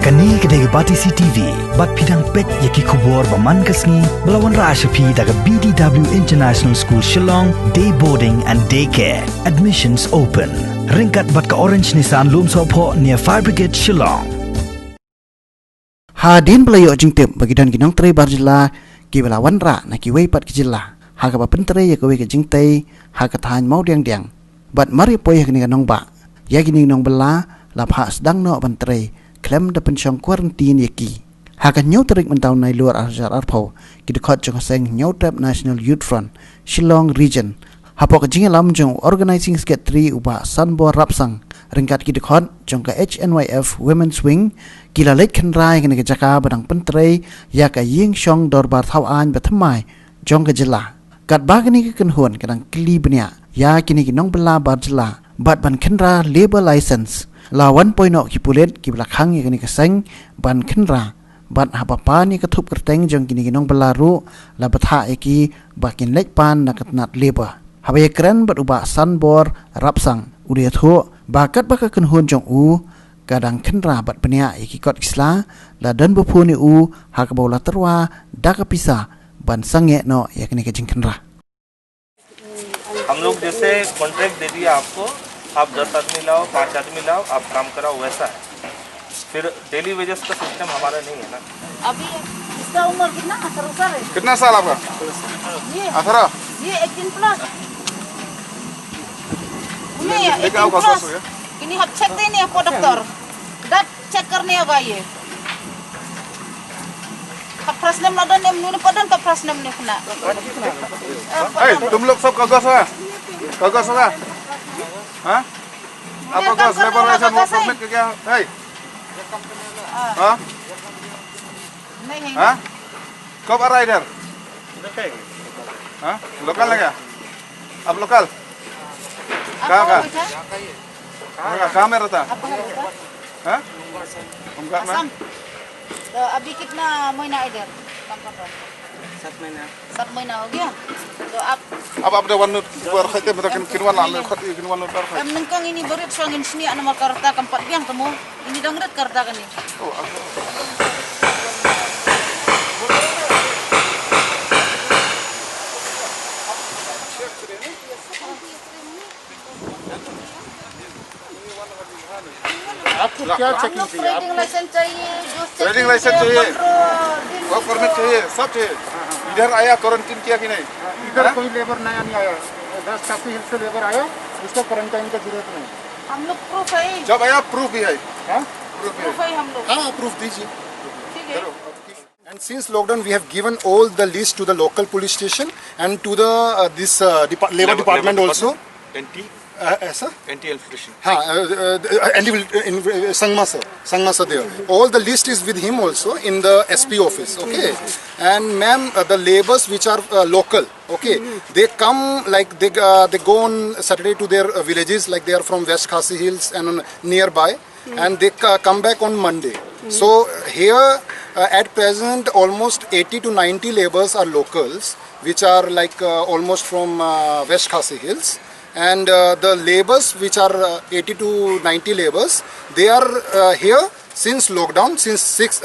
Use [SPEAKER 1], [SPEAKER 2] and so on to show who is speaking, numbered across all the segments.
[SPEAKER 1] Kani kedai bati CTV, bat pidang pet yaki kubur baman kasni melawan Rashapi daga BDW International School Shillong, day boarding and daycare. Admissions open. Ringkat bat ke Orange Nissan Lum Sopo near Fire Brigade Shillong.
[SPEAKER 2] Hadin pelayo jingtip bagi dan ginong tray barjela ki belawan ra na ki wei pat kijilla ha ka pentre ya ka wei ka jingtai ha ka than mau diang bat mari poy ha ni nong ba ya gini nong bela lap ha sedang no pentre klem da pensyong quarantine ya ki ha ka nyau terik mentau nai luar arjar arpau ki dekat jong seng nyau tap National Youth Front Shillong Region ha po ka jing lam jong organizing secretary uba sanbo rapsang ringkat ki dekat jong ka HNYF Women's Wing kila lek kan rai kan ke jaka badang pentre ya ka ying shong dorbar thau an batmai jong ke jela kat bagani ke kan hon kadang kli bnia ya kini ki nong bela bar jela bat ban kenra labor license la 1.0 ki pulet ki belakang ya kini ke seng ban kenra bat hapa ni ke thup kerteng jong kini ki nong bela ru la batha ki bakin lek pan na katnat labor habe kren bat uba sanbor rapsang udia tho bakat baka kan hon jong u kadang kenra bat penia iki kot isla la dan bopuni u hak bola terwa dak pisa ban sange no ya kene ke jing kenra
[SPEAKER 3] हम लोग जैसे कॉन्ट्रैक्ट दे दिया आपको आप 10 आदमी लाओ 5 आदमी लाओ आप काम कराओ वैसा है फिर डेली वेजेस का सिस्टम हमारा नहीं है ना
[SPEAKER 4] अभी इसका उम्र कितना 18 है
[SPEAKER 5] कितना साल आपका
[SPEAKER 4] ये
[SPEAKER 5] 18
[SPEAKER 4] ये 18 प्लस नहीं है
[SPEAKER 5] लेकिन आपका
[SPEAKER 4] 18
[SPEAKER 5] हो गया
[SPEAKER 4] ini hab cek deh nih apa dokter dat cek करने होगा ये कब प्रश्न में लड़ने में नून पढ़न कब प्रश्न में निकलना
[SPEAKER 5] तुम लोग सब कागज है हाँ आपका कागज लेबर लाइसेंस वर्क परमिट क्या है हाँ
[SPEAKER 4] नहीं है
[SPEAKER 5] हाँ कब आ रहा है इधर हाँ लोकल है क्या आप लोकल कहाँ कहाँ में रहता है
[SPEAKER 4] असम तो अभी कितना महीना इधर काम कर रहा है 7 महीना हो गया तो
[SPEAKER 5] अब आपने वन पर खाते मतलब किनवान आने खाते किनवान पर खाते
[SPEAKER 4] nengkang ini berit songin sini ana makarta kampat yang temu ini dangret karta kan ni
[SPEAKER 5] आपको क्या चेकिंग चाहिए
[SPEAKER 4] ट्रेडिंग लाइसेंस चाहिए
[SPEAKER 5] ट्रेडिंग लाइसेंस चाहिए वर्क परमिट चाहिए सब चाहिए इधर आया क्वारंटीन किया कि नहीं
[SPEAKER 6] इधर कोई लेबर नया नहीं आया 10 काफी हिल से लेबर आया उसको क्वारंटाइन का जरूरत नहीं
[SPEAKER 4] हम लोग प्रूफ है
[SPEAKER 5] जब आया प्रूफ भी है
[SPEAKER 4] प्रूफ है हम लोग
[SPEAKER 5] हाँ प्रूफ दीजिए
[SPEAKER 4] ठीक है
[SPEAKER 6] And since lockdown, we have given all the list to the local police station and to the labor department also. Sir?
[SPEAKER 3] Anti-inflation
[SPEAKER 6] Sangma sir there. All the list is with him also in the SP office. Okay. And ma'am, the laborers which are local. Okay. They come like they go on Saturday to their villages, like they are from West Khasi Hills and nearby, and they come back on Monday. So here at present almost 80 to 90 laborers are locals, which are like almost from West Khasi Hills. And the laborers which are 80 to 90 laborers, they are here since lockdown, since 6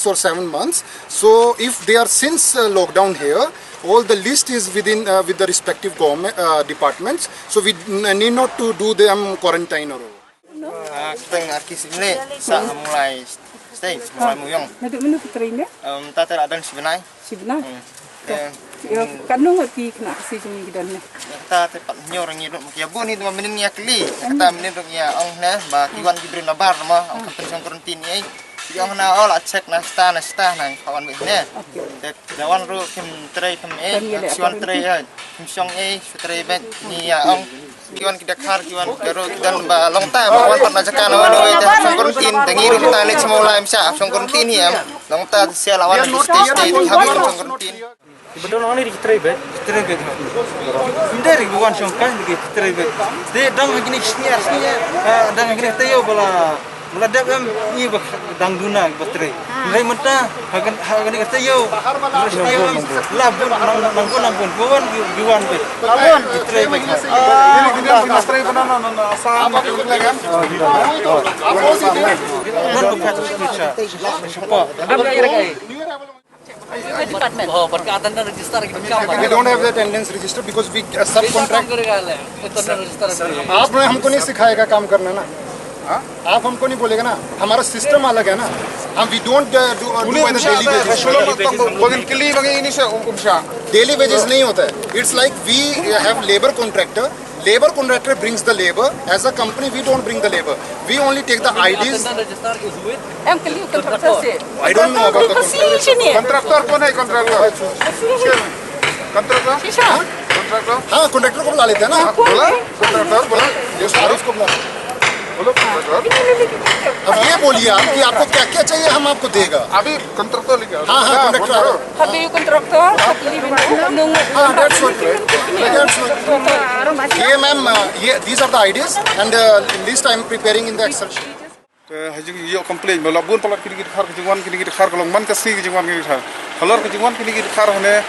[SPEAKER 6] or 7 months. So if they are since lockdown here, all the list is within with the respective government departments. So we need not to do them quarantine or.
[SPEAKER 7] Kita arkis ini sa mulai stay mulai muyong.
[SPEAKER 8] Mana putrinya?
[SPEAKER 7] Tata ada sebenarnya.
[SPEAKER 8] Sebenarnya. Ya, kanong ati kena kasi jeng gidan na.
[SPEAKER 7] Ta tepat nyorang ni dok ya bu ni 2 minit ni akli. Kata minit dok ya ong na ba kiwan gibrin na bar ma ong kapten karantin ni. Yang na all check na sta na kawan be ne. Jawan ru kim tray kim siwan tray ha. Kim song tray bet ni ya ong kiwan kita khar kiwan garo dan ba long ta ba wan pat na jakan oi song karantin tangi ru ta lek semula imsa song karantin ni am long ta sia lawan stay habi song karantin.
[SPEAKER 3] Betul orang ni kita ribet gitu. Tidak ribuan songkan gitu kita ribet. Dia dang begini senior, dang begini tayo bala
[SPEAKER 9] meladak am ni dangduna bateri ngai mentah hagan kata yo labun nangkun giwan be
[SPEAKER 4] Labun.
[SPEAKER 9] bateri be
[SPEAKER 5] Ini Mas Tray pernah asal makin kan?
[SPEAKER 9] nan bukan bisa siapa
[SPEAKER 4] Department.
[SPEAKER 10] Oh, perkataan dan register gitu kan.
[SPEAKER 6] We don't have the attendance register because we subcontract.
[SPEAKER 10] Itu register.
[SPEAKER 6] आपने हमको नहीं सिखाएगा काम करना ना आप हमको नहीं बोलेगा ना हमारा सिस्टम अलग है ना हम we don't do by the daily basis
[SPEAKER 5] Bagi kili bagi ini saya siya.
[SPEAKER 6] Daily wages नहीं होता है it's like we have labour contractor brings the labor as a company we don't bring the labor we only take the IDs
[SPEAKER 10] Register is with
[SPEAKER 8] Em kali kontraktor sih.
[SPEAKER 6] I don't know about the contractor
[SPEAKER 8] sini.
[SPEAKER 5] Kontraktor pun hai kontraktor. Kontraktor? Kontraktor?
[SPEAKER 6] हाँ कॉन्ट्रैक्टर को बुला लेते हैं ना
[SPEAKER 5] Bola? Kontraktor bola?
[SPEAKER 6] ये आरिफ को बुला
[SPEAKER 5] Bola kontraktor?
[SPEAKER 6] अब ये बोलिए आप कि आपको क्या क्या चाहिए हम आपको देगा
[SPEAKER 5] Abi kontraktor lagi.
[SPEAKER 6] हाँ हाँ contractor
[SPEAKER 8] Kali kontraktor, kali nung.
[SPEAKER 6] हाँ that's what ये मैम ये these are the ideas and list I am preparing in the Excel sheet
[SPEAKER 5] Hajung iyo complain bola bun palat kini kita khar kejungan kini kita khar kalau man kasih kejungan kini khar kalau kejungan kini kita khar hane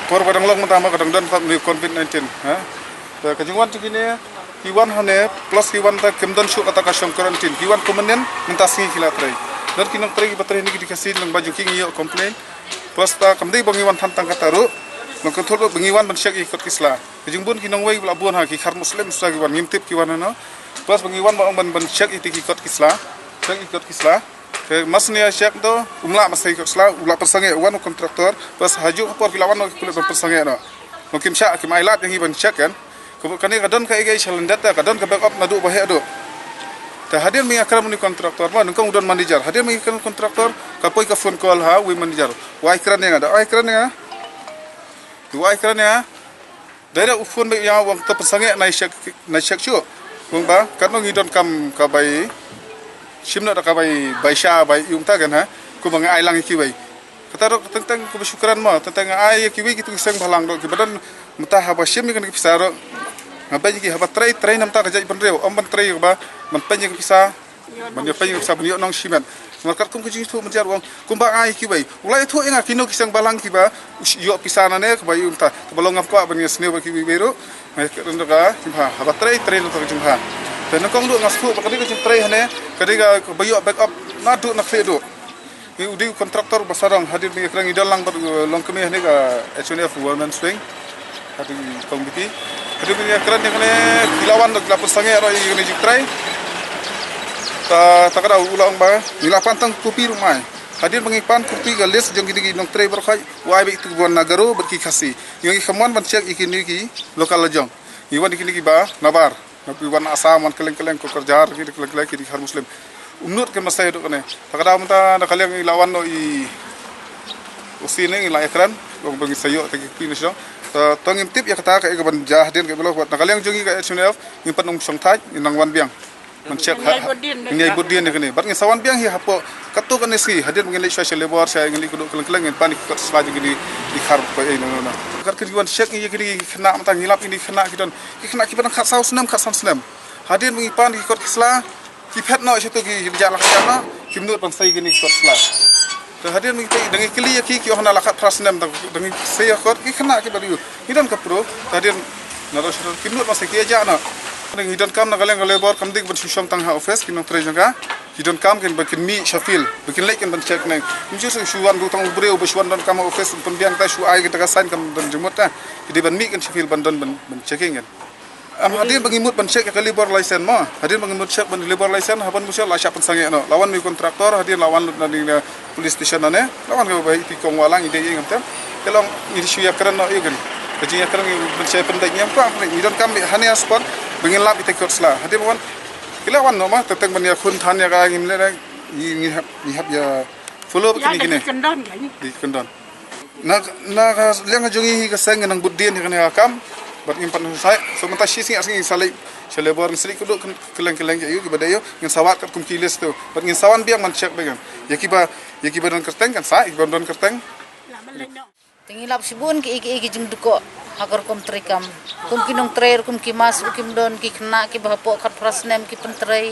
[SPEAKER 5] kor padang long mentama kadang dan COVID-19 ha kejungan kini kiwan hane plus kiwan ta kemdan syuk kata kasyam karantin kiwan komanen mentasi kilatrai dan kinang trai batrai ni dikasih nang baju king iyo complain plus ta kamdei bangiwan tantang kataru nang kontrol bangiwan bansyak ikut kisla kejungbun kinang wei bola bun ha ki khar muslim sagi wan ngintip kiwan no plus pengiwan ban cek itu ikut kisla ke masnya cek do umla masai ikut kisla umla persange wan kontraktor plus haju por kilawan no kulit persange no mungkin syak kim ailat yang iban cek kan kani kadon ka igai challenge data kadon ka backup nadu bahe do ta hadir mi akram ni kontraktor ma nungkang udon manager hadir mi kan kontraktor ka poi ka phone call ha we manager wai kran yang ada wai kran ya daerah ufun be yang wang ta persange nai cek chu Kung ba, karena ngidon kam kabai, simna da kabai baisha bai yung tagan ha, kung mga ailang ikiway. Kataro tentang kebersyukuran mo, tentang ay ikiway gitu isang balang do, kibadan mata haba sim ni kan kisaro, ngabai ki haba tray nam ta kajai penreu, ban tray ba, man panya kisa, man ya panya kisa banyo nong siman. Markat kum kujing tu menjar wong, kum ba ay ikiway. Ulai tu inga kino kisang balang kiba, yo pisana ne kabai yung ta, kabalong ngap ko ban sne ba kiwi bero. Mereka ka jumpa haba tray no tak jumpa dan kong du ngasfu bakadi ka tray hane kadi ka bayo backup na du na khledo ni udi kontraktor basarang hadir ni krang idalang bar long kemi hane ka HNF women swing hadir kong biti hadir ni kran ni hane kilawan dak lapus sange ro ni tray ta takada ulang ba ni lapantang kopi rumai hadir mengipan kopi ga list jong gidi nong tray berkhai wai be tu bon nagaro berki khasi yang khaman ban cek ikini ki lokal jong iwan ikini ki ba nabar napiwan asam man keleng ko kerjar ki keleng ki har muslim umnut ke masai do kane takada mata na kaleng ilawan no i usine ila ekran gong bagi sayo te ki ni so tong tip ya kata ka ban jah den ke belo na kaleng jongi ka HNF ngimpan nong songthai nang wan biang mencek ngai budien kene bar ngi sawan biang hi hapo katu kan si hadir mengen social labor saya ngi kudu keleng ngi panik kot selaju gini di khar ko e no kar kiwan cek ngi gini kena mata ngilap ini kena kidon kena kiban khat saus nam khat sam hadir mengi pan ki kot kisla ki phet no situ ki jala kana kimnut pan sai gini kot kisla to hadir mengi dengi kili ki ohna lakat pras nam dengi saya kot ki kena ki bariu hidon kapro hadir naro situ kimnut pan sai ki aja na hidon kam na galeng labor kam dik ban susam tang ha office kinong tre janga hidon kam ken bakin mi shafil bakin lek ken ban check nang mujur suwan bu tang breu beswan don kam office pun biang ta su ai kita ka sign kam don jumut ta di ban mi ken shafil ban don ban checking kan am hadir bangimut ban check ka labor license mo hadir bangimut check ban labor license haban musya la sya pan sange no lawan mi kontraktor hadir lawan di police station ane lawan ka bai ti kong walang ide ngam ta kelong ni su ya kran no igen kajinya kran ban check pendak nyam pa hidon kam hane spot bengin lap ite kotsla hadir wan kilawan no ma teteng ban ya khun than ya ka ngim le ni hab ya follow kini kini di kendon na leng jongi hi ka sang nang budien hi kana kam bat ngimpan sai so mata shi sing asing salai selebor sri kudu keleng ya yu badayo ngin sawat kat kum kiles tu bat ngin sawan biang man cek began yakiba don kerteng kan sai don kerteng
[SPEAKER 4] Tingilap sibun ki jeng duko agar kom trikam kum kinong trair kum ki mas kum don ki kena ki bahapo kat prasnem ki pentrai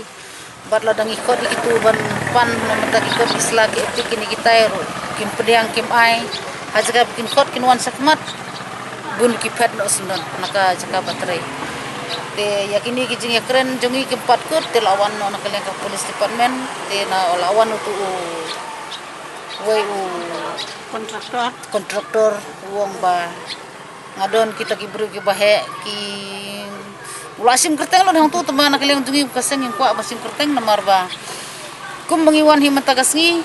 [SPEAKER 4] bat ladang ikut itu ban pan mentak ikut isla ke etik ini kita kim pediang kim ai haja bikin kot kinwan sakmat bun kipet no sunan naka jaka batrai te yakini kijing yakren jongi keempat kot te lawan no naka lengkap polis department te na lawan utu wei kontraktor uang ba ngadon kita kibru ki bahe ki ulasim kerteng lo hang tu teman nak leng tungi kaseng yang kuat basim kerteng namar ba kum mengiwan hi mentagasngi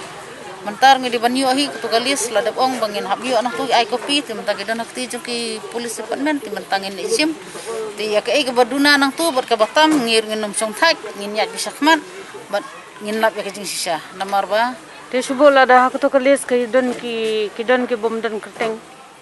[SPEAKER 4] mentar ngi di banyu hi tu galis ladap ong bangin habyo anak tu ai kopi ti mentang gidan nakti joki polis department ti mentangin isim ti ya ke baduna nang tu ber kabatam ngir nginum song thak ngin yak bisakmat bat ngin lap ya kejing sisa namar ba
[SPEAKER 8] te subo lada hak to kalis ke don ki bom dan kerteng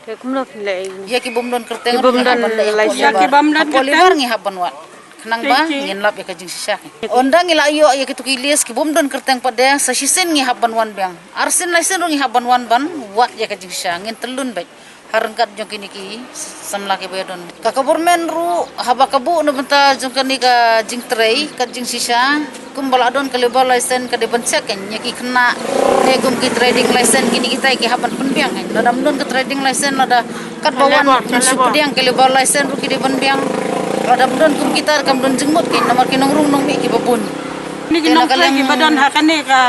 [SPEAKER 8] te kumlo le
[SPEAKER 4] ya ki bom don kerteng
[SPEAKER 8] bom dan laisa ki bom dan
[SPEAKER 4] polibar ngi haban wat kenang ba ngin lap ya kejing sisa ondang ila yo ya kitu kilis ki bom don kerteng pada sa sisen ngi haban wan bang arsin laisen ngi haban wan ban wat ya kejing sisa ngin telun baik harengkat jong kini ki samla ke bedon ka government ru haba kabu no benta jong kini ka jing trei ka jing sisa kum baladon ka lebar license ka deban check nya ki kena ne kum ki trading license kini kita ki haban penbiang nadam don ka trading license ada kat bawan supediang ka lebar license ru ki deban biang nadam don kum kita kam don jengmut ki nomor ki nongrung nong mi ki babun
[SPEAKER 8] ni kinong ki badan hakane ka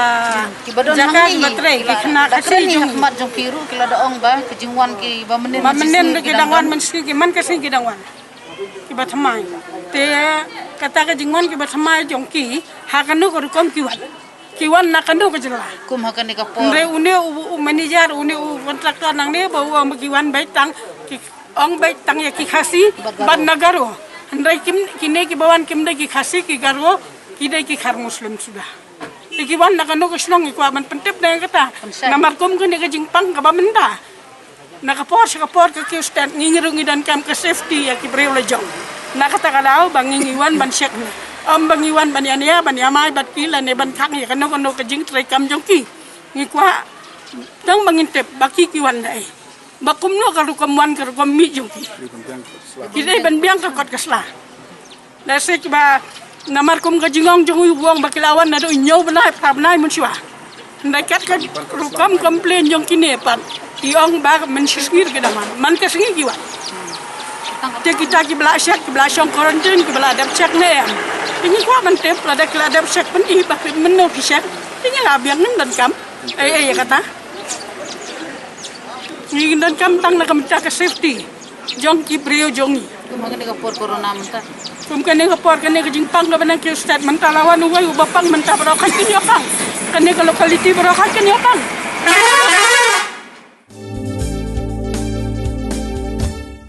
[SPEAKER 4] kibadon nang baterai kena kasih jong mat jong piru kila daong ba kejingwan ki ba menen
[SPEAKER 8] ki dangwan mensi ki man kasih ki dangwan ki batmai te kata ka jingwan ki batmai jong ki hakanu ko kom kiwan nakanu ka jela
[SPEAKER 4] kum hakane ka por
[SPEAKER 8] re une manager une kontraktor nang ne ba wa kiwan baitang ki ong baitang ya ki khasi ban nagaro ndai kim kine ki bawan kim dai ki khasi ki garo kidai ki khar muslim sudah ikiwan nakano kesnong ikwa man pentep na kata namarkum ko ni ka jingpang ka bamenda nakapor sa kapor ka ki stand ngingirungi dan kam ka safety ya ki breu lejong nakata kalau bangingiwan ban syek ni bangiwan ban yania ban yamai bat kila ne ban thang ya kano ka jing trai kam jongki ngikwa dang mangintep baki kiwan dai bakum no ka rukamwan ka rukam mi jongki kidai ban biang ka kot kasla da se ba namar kum ka jingong jong uang bakilawan na do inyo banai prabnai munsiwa ndakat ka rukam komplain jong kinepat iong ba mensisngir ke daman man ka singi giwa te kita ki bla syong quarantine ki bla dap check ne ini kwa man tep la dak la dap check pen i ba menno ki check ini la biang nan dan kam ya kata ni dan kam tang na kam ka safety jong ki brio jongi
[SPEAKER 4] kumagani ka por corona menta
[SPEAKER 8] kene ka por kene ka jingpang ka banang ki stat mentalawan uway ubapang menta bro ka kinyo pang kene ka locality bro ka kinyo pang